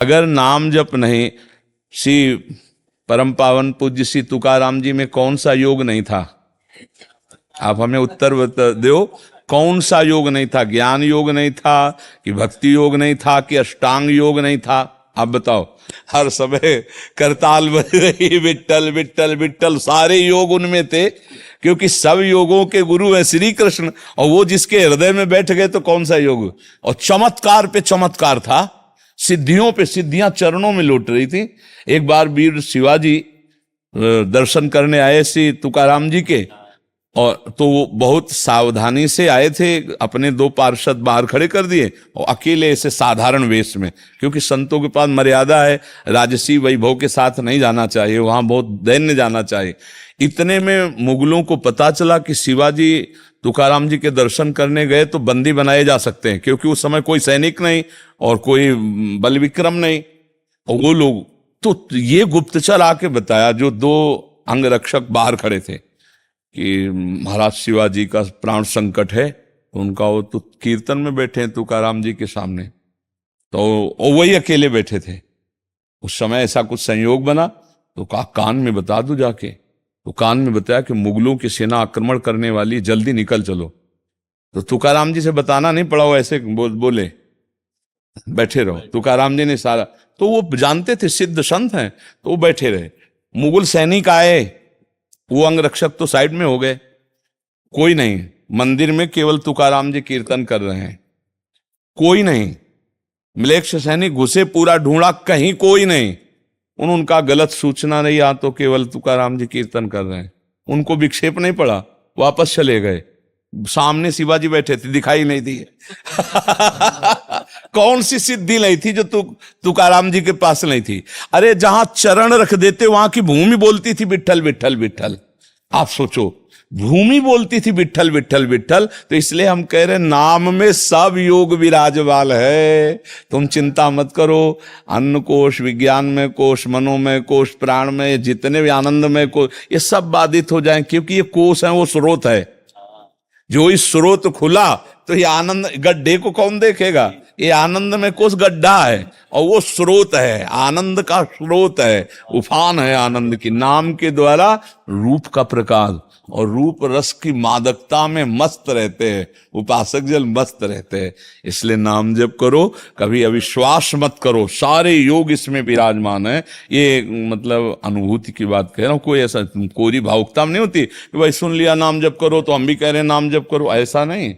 अगर नाम जप नहीं, श्री परम पावन पूज्य श्री तुकाराम जी में कौन सा योग नहीं था? आप हमें उत्तर दो, कौन सा योग नहीं था? ज्ञान योग नहीं था कि भक्ति योग नहीं था कि अष्टांग योग नहीं था? आप बताओ। हर समय करताल बज रही, विट्ठल विट्ठल विट्ठल, सारे योग उनमें थे, क्योंकि सब योगों के गुरु है श्री कृष्ण, और वो जिसके हृदय में बैठ गए तो कौन सा योग? और चमत्कार पे चमत्कार था, सिद्धियों पे सिद्धियां चरणों में लौट रही थी। एक बार वीर शिवाजी दर्शन करने आए श्री तुकाराम जी के, और तो वो बहुत सावधानी से आए थे, अपने दो पार्षद बाहर खड़े कर दिए और अकेले ऐसे साधारण वेश में, क्योंकि संतों के पास मर्यादा है, राजसी वैभव के साथ नहीं जाना चाहिए, वहां बहुत दैन्य जाना चाहिए। इतने में मुगलों को पता चला कि शिवाजी तुकाराम जी के दर्शन करने गए तो बंदी बनाए जा सकते हैं, क्योंकि उस समय कोई सैनिक नहीं और कोई बल विक्रम नहीं। और वो लोग तो ये गुप्तचर आके बताया, जो दो अंगरक्षक बाहर खड़े थे, कि महाराज शिवाजी का प्राण संकट है, तो उनका वो तो कीर्तन में बैठे हैं तुकाराम जी के सामने, तो वही अकेले बैठे थे। उस समय ऐसा कुछ संयोग बना, तो कहा कान में बता दो जाके। तो कान में बताया कि मुगलों की सेना आक्रमण करने वाली, जल्दी निकल चलो। तो तुकाराम जी से बताना नहीं पड़ा, वो ऐसे बोले बैठे रहो। तुकाराम जी ने सारा, तो वो जानते थे सिद्ध संत हैं, तो वो बैठे रहे। मुगल सैनिक आए, वो अंगरक्षक तो साइड में हो गए, कोई नहीं। मंदिर में केवल तुकाराम जी कीर्तन कर रहे हैं, कोई नहीं। मिलेक्ष सैनिक घुसे, पूरा ढूंढा, कहीं कोई नहीं। उनका गलत सूचना नहीं, आ तो केवल तुकाराम जी कीर्तन कर रहे हैं। उनको विक्षेप नहीं पड़ा, वापस चले गए। सामने शिवाजी बैठे थे, दिखाई नहीं दी। कौन सी सिद्धि नहीं थी जो तुकाराम जी के पास नहीं थी? अरे जहां चरण रख देते वहां की भूमि बोलती थी विट्ठल विट्ठल विट्ठल। आप सोचो, भूमि बोलती थी विट्ठल विट्ठल विट्ठल। तो इसलिए हम कह रहे नाम में सब योग विराजमान है, तुम चिंता मत करो। अन्न कोश, विज्ञान में कोश, मनोमय कोश, प्राण में, जितने भी आनंद में कोश, ये सब बाधित हो जाएं, क्योंकि ये कोश है, वो स्रोत है। जो इस स्रोत खुला तो ये आनंद, गड्ढे को कौन देखेगा? ये आनंद में कोश गड्ढा है, और वो स्रोत है, आनंद का स्रोत है, उफान है आनंद की। नाम के द्वारा रूप का प्रकाश, और रूप रस की मादकता में मस्त रहते हैं उपासक जल, मस्त रहते हैं। इसलिए नाम जप करो, कभी अविश्वास मत करो, सारे योग इसमें विराजमान है। ये मतलब अनुभूति की बात कह रहा हूं, कोई ऐसा कोरी भावुकता नहीं होती कि भाई सुन लिया नाम जप करो तो हम भी कह रहे हैं नाम जप करो, ऐसा नहीं।